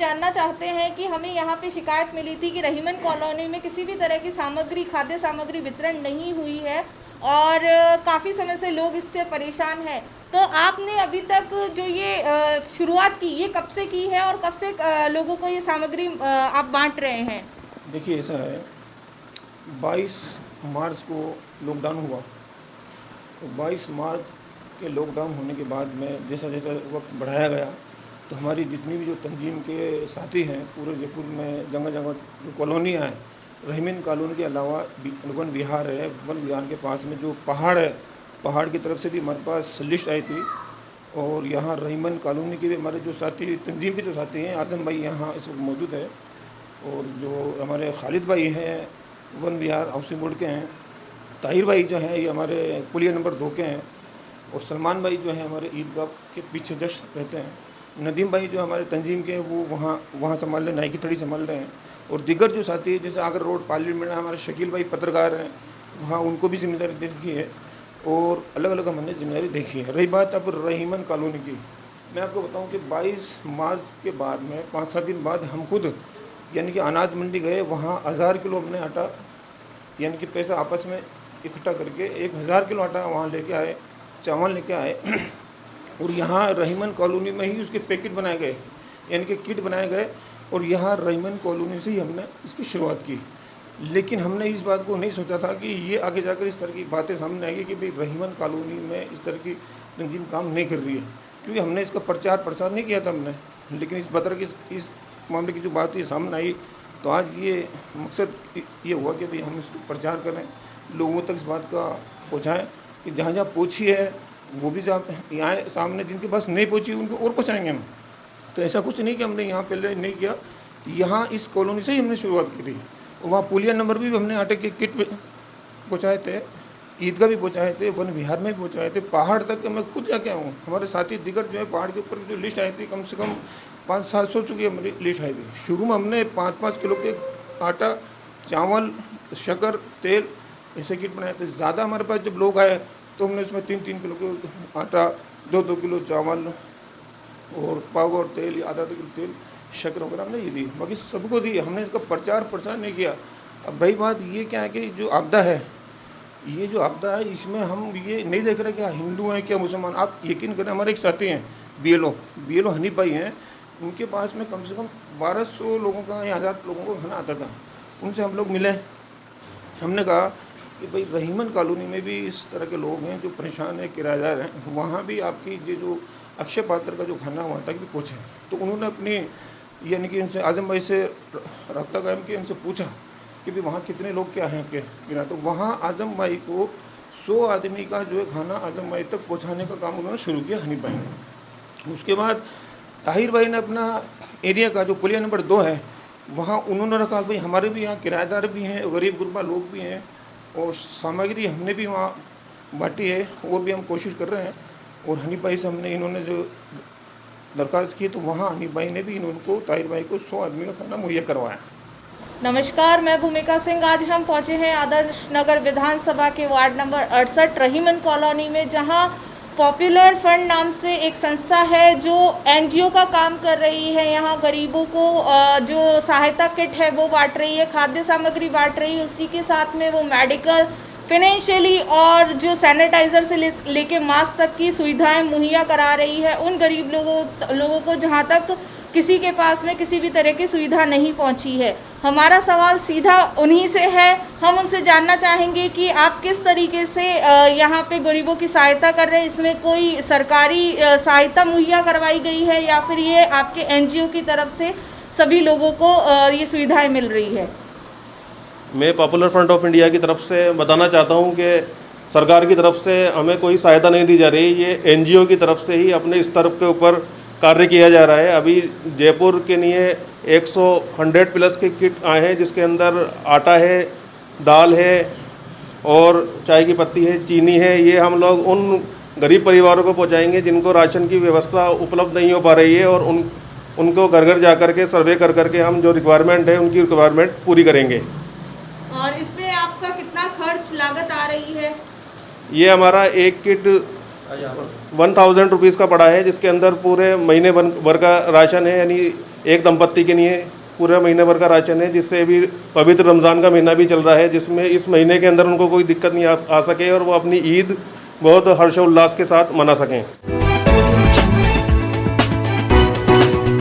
जानना चाहते हैं कि हमें यहाँ पे शिकायत मिली थी कि रहीमन कॉलोनी में किसी भी तरह की सामग्री, खाद्य सामग्री वितरण नहीं हुई है और काफ़ी समय से लोग इससे परेशान हैं। तो आपने अभी तक जो ये शुरुआत की, ये कब से की है और कब से लोगों को ये सामग्री आप बांट रहे हैं? देखिए, ऐसा है, 22 मार्च को लॉकडाउन हुआ। तो 22 मार्च के लॉकडाउन होने के बाद में जैसा जैसा वक्त बढ़ाया गया, तो हमारी जितनी भी जो तंजीम के साथी हैं पूरे जयपुर में, जगह जगह जो कॉलोनियाँ हैं, रहीमन कॉलोनी के अलावा वन विहार है, वन विहार के पास में जो पहाड़ है, पहाड़ की तरफ से भी हमारे पास लिस्ट आई थी। और यहाँ रहीमन कॉलोनी के भी हमारे जो साथी, तंजीम के जो साथी हैं, आज़म भाई यहाँ इस वक्त मौजूद है, और जो हमारे खालिद भाई हैं वन विहार हाउसिंग बोर्ड के हैं, ताहिर भाई जो हैं ये हमारे पुलिया नंबर 2 के हैं, और सलमान भाई जो हैं हमारे ईदगाह के पीछे जस्ट रहते हैं, नदीम भाई जो हमारे तंजीम के वो वहाँ संभाल रहे, नाई की थड़ी संभाल रहे हैं, और दीगर जो साथी जैसे आगर रोड पार्लियामेंट में हमारे शकील भाई पत्रकार हैं, वहाँ उनको भी जिम्मेदारी दे रखी है, और अलग अलग हमने जिम्मेदारी देखी है। रही बात अब रहीमन कॉलोनी की, मैं आपको बताऊं कि 22 मार्च के बाद में 5-7 दिन बाद हम खुद यानी कि अनाज मंडी गए, वहाँ 1000 किलो हमने आटा यानी कि पैसा आपस में इकट्ठा करके 1000 किलो आटा वहाँ लेके आए, चावल लेके आए, और यहाँ रहीमन कॉलोनी में ही उसके पैकेट बनाए गए, यानी कि किट बनाए गए, और यहाँ रहीमन कॉलोनी से ही हमने इसकी शुरुआत की। लेकिन हमने इस बात को नहीं सोचा था कि ये आगे जाकर इस तरह की बातें सामने आएगी कि भाई रहीमन कॉलोनी में इस तरह की तंजीम काम नहीं कर रही है, क्योंकि हमने इसका प्रचार प्रसार नहीं किया था हमने। लेकिन इस बतर की इस मामले की जो बात ये सामने आई, तो आज ये मकसद ये हुआ कि भाई हम इसको प्रचार करें, लोगों तक इस बात का पहुँचाएँ कि जहाँ जहाँ पहुँची है वो भी जहाँ यहाँ सामने जिनके पास नहीं पहुँची उनको और पहुँचाएँगे हम। तो ऐसा कुछ नहीं कि हमने यहाँ पहले नहीं किया, यहाँ इस कॉलोनी से ही हमने शुरुआत की थी। वहाँ पुलिया नंबर भी हमने आटे के किट पहुँचाए थे, ईदगाह भी पहुँचाए थे, वन विहार में भी पहुँचाए थे, पहाड़ तक मैं खुद जाके आऊँ। हमारे साथी दिग्गज जो है पहाड़ के ऊपर जो लिस्ट आई थी, कम से कम 500-700 की हमारी लिस्ट आई थी। शुरू में हमने 5-5 किलो के आटा, चावल, शक्कर, तेल ऐसे किट बनाए थे। ज़्यादा हमारे पास जब लोग आए तो हमने उसमें 3-3 किलो के आटा, 2-2 किलो चावल और पाव और तेल या आधा किलो तेल, शक्कर वगैरह हमने ये दी, बाकी सबको दी। हमने इसका प्रचार प्रसार नहीं किया। अब रही बात ये क्या है कि जो आपदा है, ये जो आपदा है इसमें हम ये नहीं देख रहे क्या हिंदू हैं क्या मुसलमान। आप यकीन करें, हमारे एक साथी हैं बीएलओ हनीफ भाई हैं, उनके पास में कम से कम 1200 लोगों का या 1000 लोगों को खाना आता था। उनसे हम लोग मिले, हमने कहा कि भाई रहीमन कॉलोनी में भी इस तरह के लोग हैं जो परेशान हैं, किराएदार हैं, वहाँ भी आपकी ये जो अक्षय पात्र का जो खाना वहाँ तक भी पहुँचे। तो उन्होंने अपनी यानी कि उनसे आज़म भाई से रब्ता कायम किया, उनसे पूछा कि भाई वहाँ कितने लोग क्या हैं आपके बिना। तो वहाँ आज़म भाई को 100 आदमी का जो है खाना आज़म भाई तक पहुँचाने का काम उन्होंने शुरू किया हनीफ भाई ने। उसके बाद ताहिर भाई ने अपना एरिया का जो पुलिया नंबर 2 है वहाँ उन्होंने रखा भाई हमारे भी यहाँ किराएदार भी हैं, गरीब गुरबा लोग भी हैं, और सामग्री हमने भी वहाँ बांटी है, और भी हम कोशिश कर रहे हैं। और हनीफ भाई से हमने इन्होंने जो दरख्वास्त की, तो वहाँ हनीफ भाई ने भी इनको ताहिर भाई को 100 आदमी का खाना मुहैया करवाया। नमस्कार, मैं भूमिका सिंह। आज हम पहुंचे हैं आदर्श नगर विधानसभा के वार्ड नंबर 68 रहीमन कॉलोनी में, जहां पॉपुलर फंड नाम से एक संस्था है जो एनजीओ का काम कर रही है। यहाँ गरीबों को जो सहायता किट है वो बांट रही है, खाद्य सामग्री बांट रही है, उसी के साथ में वो मेडिकल, फाइनेंशियली और जो सैनिटाइज़र से लेके मास्क तक की सुविधाएं मुहैया करा रही है उन गरीब लोगों को जहां तक किसी के पास में किसी भी तरह की सुविधा नहीं पहुंची है। हमारा सवाल सीधा उन्हीं से है। हम उनसे जानना चाहेंगे कि आप किस तरीके से यहाँ पे गरीबों की सहायता कर रहे हैं, इसमें कोई सरकारी सहायता मुहैया करवाई गई है या फिर ये आपके एनजीओ की तरफ से सभी लोगों को ये सुविधाएं मिल रही है? मैं पॉपुलर फ्रंट ऑफ इंडिया की तरफ से बताना चाहता हूं कि सरकार की तरफ से हमें कोई सहायता नहीं दी जा रही। ये एनजीओ की तरफ से ही अपने स्तर के ऊपर कार्य किया जा रहा है। अभी जयपुर के लिए 100 प्लस के किट आए हैं, जिसके अंदर आटा है, दाल है और चाय की पत्ती है, चीनी है। ये हम लोग उन गरीब परिवारों को पहुंचाएंगे जिनको राशन की व्यवस्था उपलब्ध नहीं हो पा रही है, और उनको घर घर जा करके सर्वे कर करके हम जो रिक्वायरमेंट है उनकी रिक्वायरमेंट पूरी करेंगे। और इसमें आपका कितना खर्च लागत आ रही है? ये हमारा एक किट 1000 रुपीज़ का पड़ा है, जिसके अंदर पूरे महीने भर का राशन है, यानी एक दंपत्ति के लिए पूरे महीने भर का राशन है, जिससे अभी पवित्र रमज़ान का महीना भी चल रहा है, जिसमें इस महीने के अंदर उनको कोई दिक्कत नहीं आ सके और वो अपनी ईद बहुत हर्षोल्लास के साथ मना सकें।